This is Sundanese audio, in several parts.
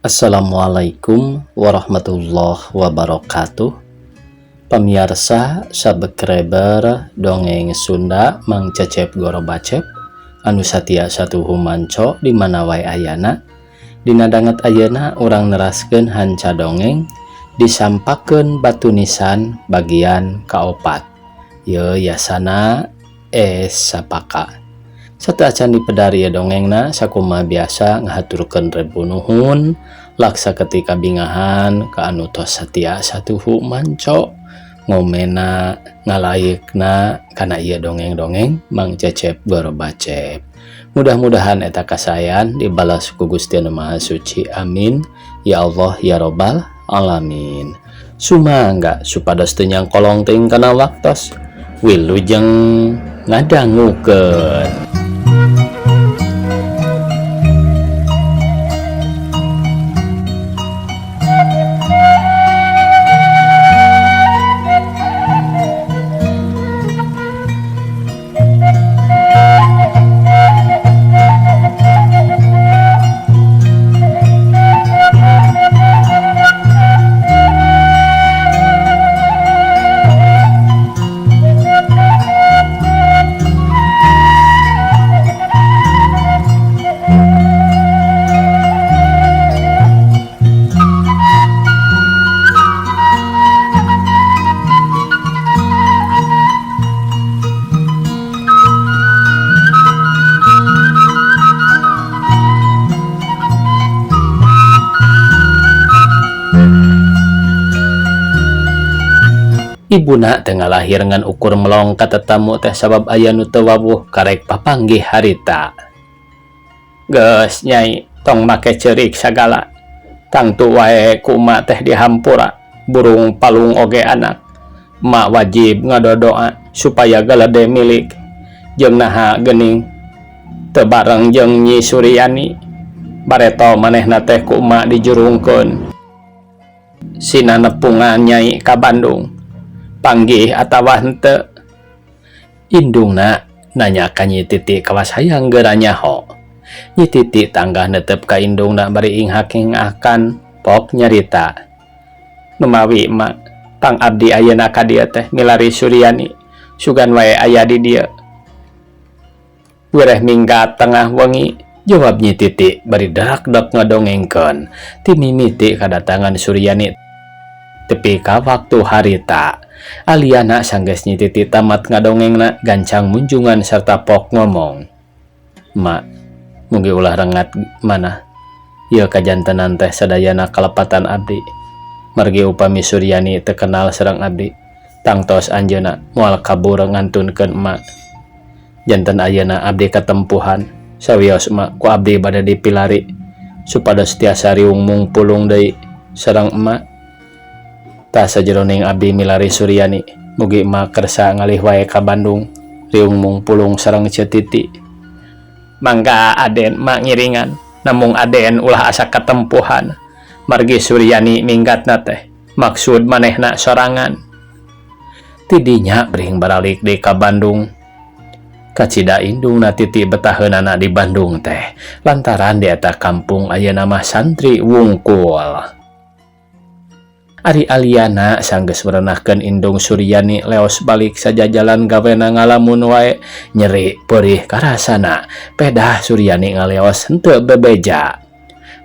Assalamualaikum warahmatullahi wabarakatuh. Pemirsa sabekreber dongeng Sunda Mang Cecep Goro Bacep anu satia satuhu manco di mana wae ayana. Dina danget ayeuna urang neraskeun hanca dongeng disampakeun batu nisan bagian kaopat. Ye yasana sapaka. Satu acan dipedari ya dongengna sakuma biasa ngahaturkeun rebu nuhun laksa ketika bingahan ka anu tos satia satuhu manco ngomena ngalaikna kana ieu dongeng-dongeng Mang Cecep Goro Bacep. Mudah-mudahan eta kasayan dibalas ku Gusti Anu Maha Suci. Amin ya Allah ya Rabbal alamin. Sumangga supados teu nyangkolong teuing kana waktos wilujeng ngadangukeun. Ibuna tengah lahir ngan ukur melong ka tetamu teh sabab aya nu teu wawuh karek papanggih harita. Geus nyai tong make ceurik sagala. Tangtu wae ku mak teh dihampura burung palung oge anak. Mak wajib ngadodoa supaya galede milik jeung naha geuning teu bareng jeung Nyi Suryani. Bareto manehna teh ku mak dijurungkeun sina nepungan nyai ka Bandung. Panggih atawa henteu? Indungna nanya ka Nyi Titi kawas hayang geura nyaho. Nyi Titi tanggah netep ka indungna bari inghak-inghakan pok nyarita. Numawi mak, tang abdi ayeuna ka dieu teh milari Suryani, sugan wae aya di dieu. Wireh minggat tengah wengi, jawab Nyi Titi bari darak-dak ngadongengkeun ti mimiti kadatangan Suryani tepi ka waktu harita. Aliana sanggeus Nyi Titi tamat ngadongengna gancang munjungan serta pok ngomong. Mak, mugi ulah rengat mana ieu kajantenan teh sadayana kalepatan abdi. Margi upami Suryani teu kenal sareng abdi, tangtos anjeunna moal kabur ngantunkeun emak. Janten ayeuna abdi katempuhan sawios emak ku abdi bade dipilari supados tiasa riung mung pulung deui sareng emak. Tak sajeroning abdi milari Suryani, mugi emak kersa ngalih wae ka Bandung riung mung pulung sareng Ceu Titi. Mangga aden mak ngiringan, namung aden ulah asa katempuhan margi Suryani minggatna teh maksud manehna sorangan. Tidinya bering baralik di ka Bandung. Kacida indungna Titi betaheunana di Bandung teh lantaran di eta kampung ayeuna mah santri wungkul. Ari aliana sanggeus merenahkeun indung Suryani leos balik sajajalan gawena ngalamun wae nyeri perih karasana. Pedah Suryani ngaleos henteu bebeja.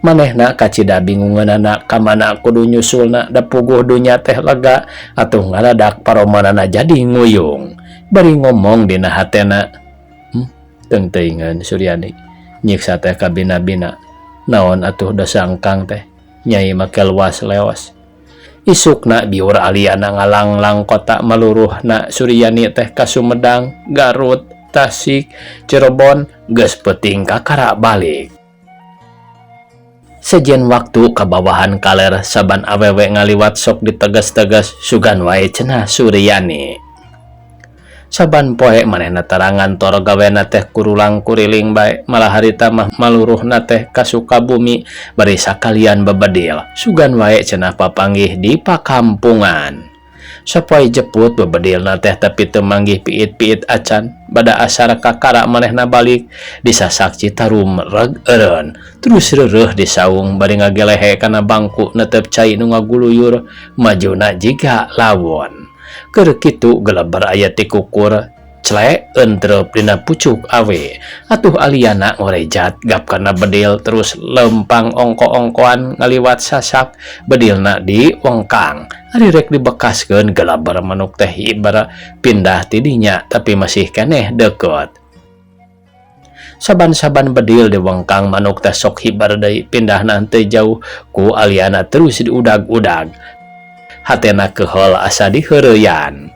Manehna kacida bingungeunana ka mana kudu nyusulna da puguh dunya teh lega atuh ngaradak paromanana jadi nguyung. Bari ngomong dina hatena, teung teuingeun Suryani nyiksa teh ka bina-bina. Naon atuh da sangkang teh nyai make luas leos. Isukna biur aliana ngalanglang kota maluruhna Suryani teh ka Sumedang, Garut, Tasik, Cirebon geus peuting ka kara balik. Sejen waktu kabawahan kaler saban awewe ngaliwat sok ditegas-tegas sugan wae cenah Suryani. Saban poe manehna tarangan tor gawena teh kurulang kuriling bae malah harita mah maluruhna teh ka Sukabumi bari sakalian bebedil sugan wae cenah papanggih di pakampungan. Sapoe jeput bebedilna teh tapi teu manggih piit-piit acan. Bada asar kakara manehna balik disasak Citarum reg eureun. Terus reureuh di saung bari ngagelehe kana bangku netep cai nu ngaguluyur majuna jiga lawon. Keur kitu geleber aya ti kukur clek entrep dina pucuk awe. Atuh aliana ngorejat gap kana bedil terus lempang ongko-ongkoan ngaliwat sasak bedilna di wengkang. Ari rek dibekaskeun gelabar manuk teh ibarat pindah tidinya tapi masih keneh deket. Saban-saban bedil di wengkang manuk teh sok hibar deui pindahna teu jauh ku aliana terus diudag-udag. Hatena keheul asa diheureuyan.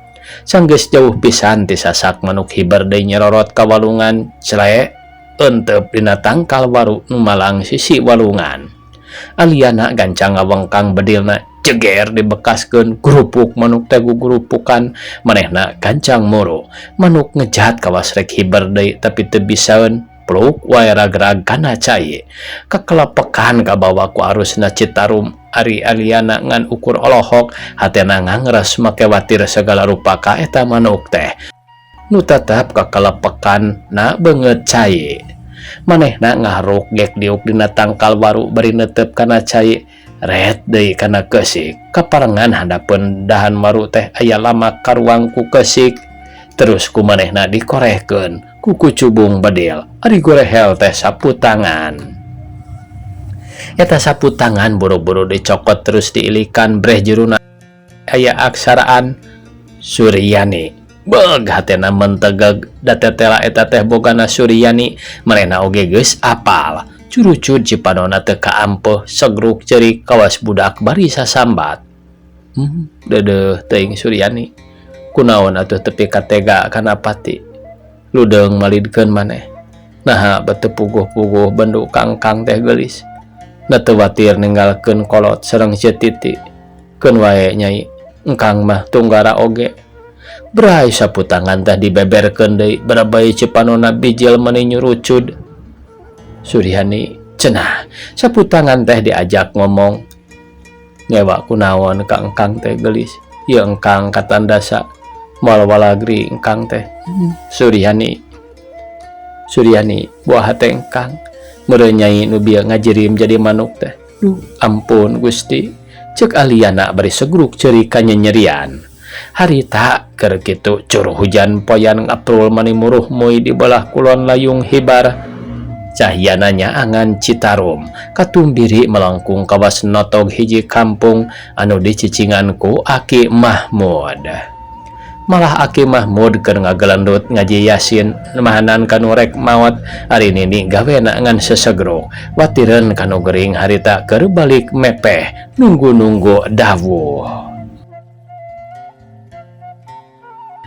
Sanggeus jauh pisan ti sasak manuk hibar deui nyerorot ka walungan clek euteup dina tangkal waru nu malang sisi walungan. Aliana gancang ngawengkang bedilna jeger dibekaskeun grupuk manuk teh gugurupukan manehna gancang moro. Manuk ngejat kawas rek hibar deui tapi teu bisaeun peluk wae ragrag kana cai. Kakelepekan kabawa ku arusna Citarum. Ari aliana ngan ukur olohok hatena ngangres make watir segala rupa ka eta manuk teh nu tetep kakelepekan na beungeut cai. Manehna ngaharuk gek diuk dina tangkal waru bari neuteup kana cai ret deui kana keusik. Kaparengan handapeun dahan waru teh aya lama karuang ku keusik terus ku manehna dikorehkeun ku kucubung bedil. Ari gorehel teh sapu tangan. Eta sapu tangan buru-buru dicokot terus diilikan breh jeruna aya aksaraan Suryani. Beug hatena mentegeg da tetela eta teh bogana Suryani manehna oge geus apal. Curucud cipanona teu kaampeuh segruk ceurik kawas budak bari sasambat. Deudeuh teuing Suryani. Kunaon atuh tepi katega kana pati. Ludeung malidkeun maneh. Naha beuteung puguh-puguh bendu kangkang teh geulis. Da teu watir ninggalkeun kolot sareng Cetiti. Keun wae Nyai, engkang mah tunggara oge. Brai sapu tangan teh dibeberkeun deui barabai cipanona bijil meuni nyurucud. Suryani cenah, sapu tangan teh diajak ngomong. Nyewa kunaon ka engkang teh geulis. Ieu engkang katandasa moal walagri engkang teh. Suryani buah hate engkang. Meureun Nyai nu bieu ngajirim jadi manuk teh. Duh, ampun Gusti. Ceuk aliana bari segruk ceurik ka nyerian. Harita keur kitu curuh hujan poyan ngaprul manimuruh muy di belah kulon layung hibar. Cahyana nyaangan Citarum katumbiri melengkung kawas notog hiji kampung anu dicicingan ku Aki Mahmud. Malah Aki Mahmud keur ngagelendut ngaji Yasin mahanan kanu rek maot ari nini gawena ngan sesegruk watireun kanu gering harita keur balik mepeh nunggu-nunggu dawuh.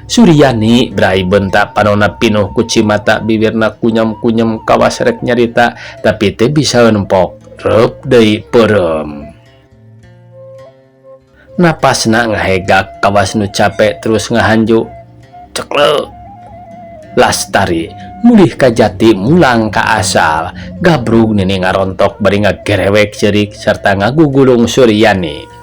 Suryani brai bentak panonna pinuh ku cimata bibirna kunyem-kunyem kawas rek nyarita tapi teu bisa nempok reup deui peureum. Napasna ngahegak kawas nu capek terus ngahanju. Ceklek. Lastari mulih ka jati mulang ka asal. Gabrug nini ngarontok bari ngagerewek ceurik sarta ngagugulung Suryani.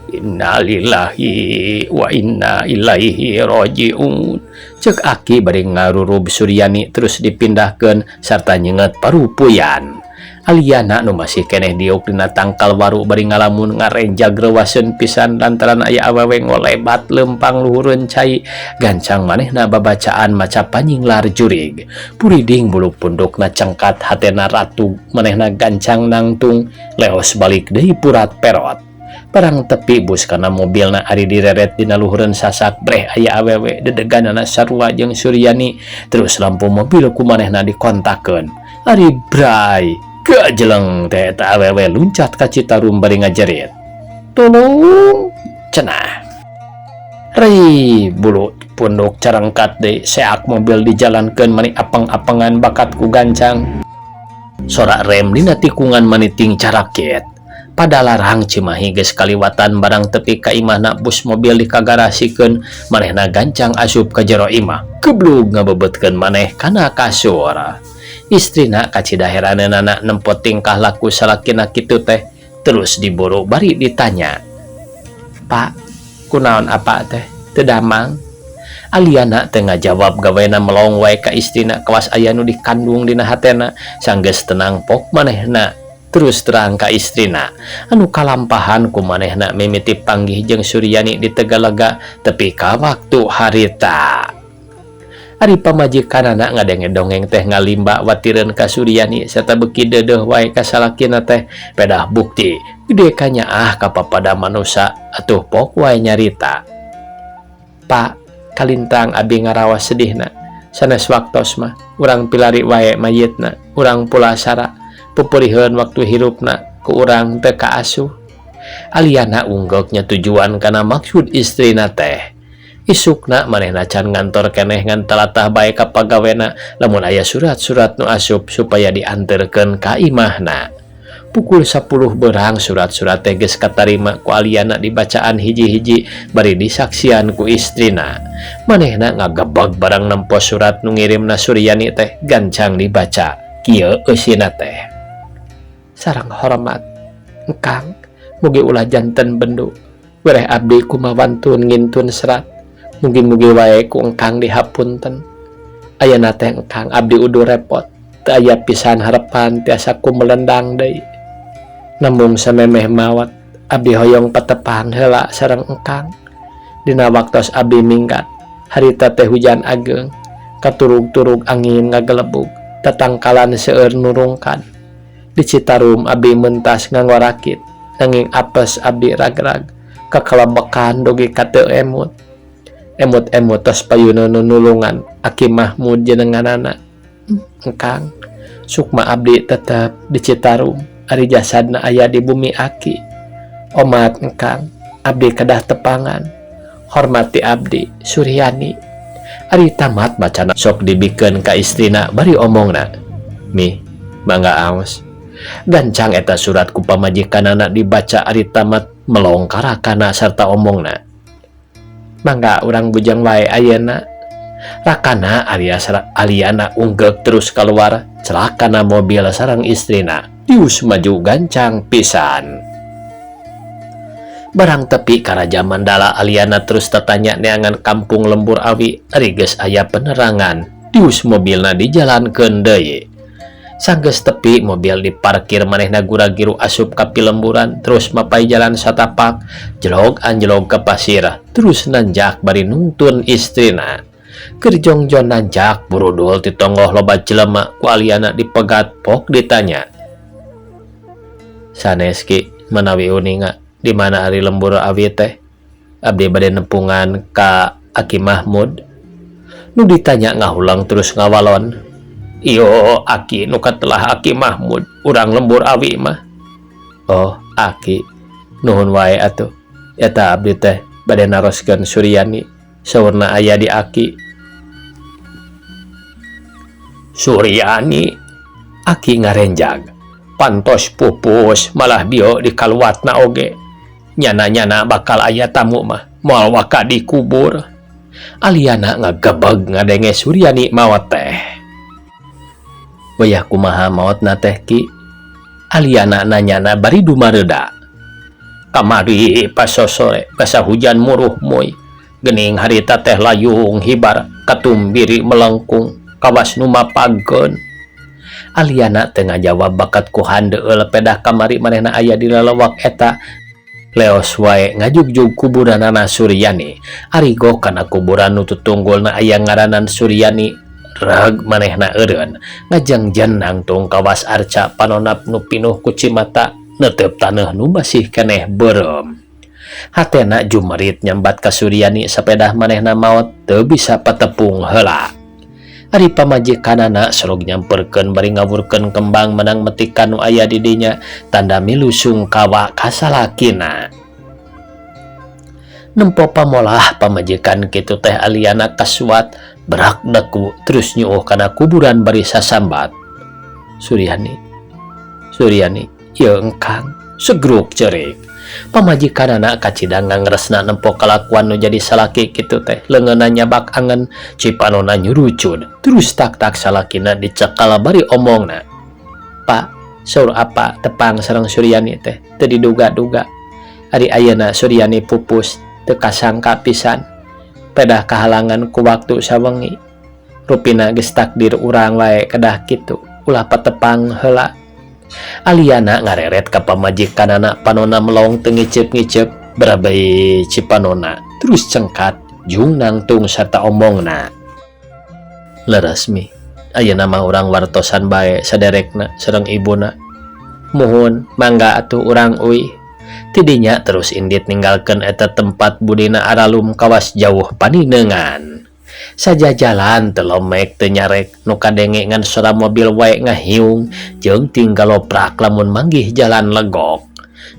Innalillahi wa inna ilaihi rajiun. Ceuk Aki bari ngarurub Suryani terus dipindahkeun sarta nyeungeut parupuyan. Aliana nu masih keneh diuk dina tangkal waru bari ngalamun ngarenjag reuwaseun pisan lantaran aya awewe ngolebat lempang luhureun cai. Gancang manehna babacaan maca panyinglar jurig. Puriding bulu pundukna cengkat hatena ratu manehna gancang nangtung leos balik deui purat perot. Parang tepi bus kana mobilna ari direret dina luhureun sasak breh aya awewe dedeganana sarua jeung Suryani terus lampu mobil ku manehna dikontakeun. Ari bray gajeleng teh eta awewe luncat ka Citarum bari ngajerit. Tolong cenah. Ri bulu punduk carengkat deui seak mobil dijalankeun mani apeng-apengan bakat ku gancang. Sorak rem dina tikungan maniting carakit. Pada larang Cimahi geus kaliwatan barang tepi ka imahna bus mobil dikagarasikeun manehna gancang asup ka jero imah. Keblug ngabebetkeun maneh kana kasur. Istrina kacidaheranana nempot tingkah laku salakina kitu teh terus diburu bari ditanya. Pak, Kunaon apa teh? Teu damang. Aliana tengah jawab gawena melong wae ka istrina kawas aya nu dikandung dina hatena sanggeus tenang pok manehna terus terang ka istrina anu kalampahan ku manehna mimiti panggih jeung Suryani di Tegalega tepi ka waktu harita. Ari pamajikanana ngadenge dongeng teh ngalimba watireun ka Suryani serta beuki deudeuh wae ka salakina teh pedah bukti gede ka nyaah ka papada manusa atuh pok wae nyarita. Pak, kalintang abi ngarawas sedihna sanes waktos mah urang pilari wae mayitna urang pulasara pupurieun waktu hirupna ku urang teu kaasuh. Aliana unggoknya tujuan kana maksud istrina teh. Isukna manehna can ngantor keneh ngan talatah bae ka pagawena lamun aya surat-surat nu asup supaya dianterkeun ka imahna. Pukul 10 berang surat-surat teh geus katarima ku Aliana dibacaan hiji-hiji bari disaksian ku istrina. Manehna ngagebeg barang nempos surat nu ngirimna Suryani teh gancang dibaca. Kieu eusina teh. Sareng hormat, Engkang, mugi ulah janten bendu. Wereh abdi kumawantun ngintun serat. Mugi-mugi wae ku Engkang dihapunten. Ayeuna teh Engkang abdi udu repot, teu aya pisan harepan tiasa ku melendang deui. Namung samemeh mawat abdi hoyong patepang heula sareng Engkang. Dina waktos abdi minggat, harita teh hujan ageung, katurug-turug angin ngagelebug, tatangkalan seueur nurungkan. Di Citarum abdi mentas nganggorakit, nanging apes abdi ragrag, kakalebekan dugi ka teu emut. Emut-emut tos payuna nulungan Aki Mahmud jenenganana. Engkang, sukma abdi tetep di Citarum, ari jasadna aya di bumi Aki. Omat Engkang, abdi kedah tepangan. Hormati abdi Suryani. Ari tamat bacana sok dibikeun ka istrina bari omongna. Mi, mangga aos. Gancang eta surat ku pamajikanana dibaca ari tamat melongkarakana sarta omongna. Mangga urang bujang wae ayeuna. Rakana alias Aliana unggek terus keluar celakana mobil sareng istrina. Dius maju gancang pisan. Barang tepi ka Raja Mandala Aliana terus tatanya neangan kampung Lembur Awi ari geus aya penerangan. Dius mobilna dijalankeun deui. Sanggeus tepi mobil diparkir manehna gura-giru asup ka Pilemburan terus mapai jalan satapak jelog anjelog ke pasir terus nanjak bari nungtun istrina. Keur jongjon nanjak burudul ditonggoh loba jelema ku Aliana dipegat pok ditanya. Sanes ki menawi uninga di mana ari Lembur Awi teh? Abdi bade nempungan ka Aki Mahmud. Nu ditanya ngahulang terus ngawalon. Iyo Aki nu katelah Aki Mahmud urang Lembur Awi mah. Oh Aki, nuhun wae atuh. Eta abdi teh bade naroskeun Suryani saurna aya di Aki. Suryani, Aki ngarenjag. Pantos pupus malah dio dikaluatna oge. Nyana-nyana bakal aya tamu mah moal waka dikubur. Aliana ngagebeg ngadenge Suryani maot teh. Wayah kumaha maotna teh Ki? Aliana nanyana bari dumareuda. Kamari pas sore basa hujan muruh moy. Gening harita teh layung hibar katumbiri melengkung kawas nu mapageun. Aliana teu ngajawab bakat ku handeueul pedah kamari manehna aya di lalewak eta. Leos wae ngajugjug kuburanana Suryani. Arigo kana kuburan nu tutunggulna aya ngaranan Suryani. Rag manehna eureun ngajangjan nangtung kawas arca panonap nu pinuh ku cimata neuteup taneuh nu masih keneh beureum. Hatena jumerit nyambat ka Suryani sapedah manehna maot teu bisa patepung heula. Ari pamajikanana sorog nyamperkeun bari ngawurkeun kembang menang metikan nu aya di dinya tanda milusung kawa ka salakina. Nempo pamolah pamajikan kitu teh Aliana kasuat berak deku terus nyuuh kana kuburan bari sasambat. Suryani, ieu Engkang, segruk cerik. Pamajikanana kacidang ngresna nempo kalakuan nu jadi salaki kitu teh leungeunna nyabak angen cipanona nyurucud terus tak-tak salakina dicekal bari omongna. Pak, saur apa tepang sareng Suryani teh teu diduga-duga. Ari ayeuna Suryani pupus teu kasangka pisan pedah kahalangan ku waktu sawengi. Rupina geus takdir urang wae kedah kitu, ulah patepang heula. Aliana ngareret ka pamajikanana panonna melong teu ngicep-ngicep barabai cipanonna terus cengkat jung nangtung sarta omongna. Leres mi, ayeuna mah urang wartosan bae saderekna sareng ibuna. Muhun mangga atuh urang euy. Tidinya terus Indit ninggalkeun eta tempat budina aralum kawas jauh paninengan. Saja jalan teu lomek teu nyarek nu kadenge ngan suara mobil wae ngahiung jeung tinggal loprak lamun manggih jalan legok.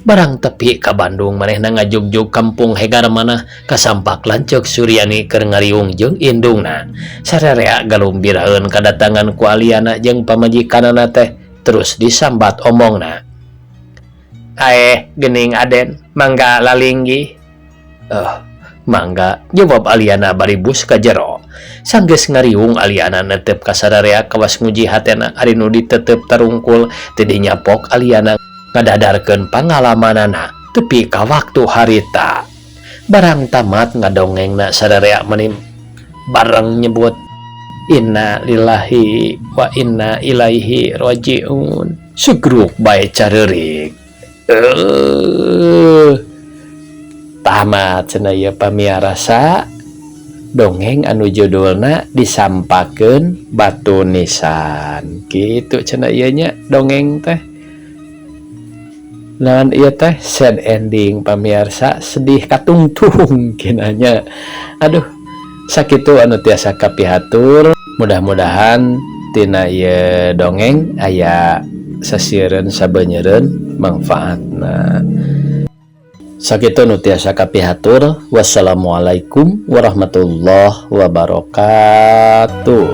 Barang tepi ka Bandung manehna ngajugjug kampung Hegar manah kasampak lanceuk Suryani keur ngariung jeung indungna. Sarerea galumbiraeun kadatangan ku Aliana jeung pamajikanana teh terus disambat omongna. Gening Aden, mangga lalinggi. Mangga, jawab Aliana bari bus ka jero. Sanggeus ngariung Aliana netep ka sararea kawas nguji hatena ari nu ditetep tarungkul tidinya pok Aliana ngadadarkeun pangalamanana tepi ka waktu harita. Barang tamat ngadongengna sararea menim bareng nyebut inna lillahi wa inna ilaihi rajiun. Sugruk bae careurik. Tamat cenah ieu pamiarasa dongeng anu judulna disampakeun batu nisan. Kitu cenah ieu nya dongeng teh. Naon ieu teh sad ending pamiarsa, sedih katungtung kinanya. Aduh, sakitu anu tiasa kapihatur. Mudah-mudahan tina ieu dongeng aya sasiereun sabeunyereun manfaatna. Sakitu nu tiasa kapihatur. Wassalamualaikum warahmatullahi wabarakatuh.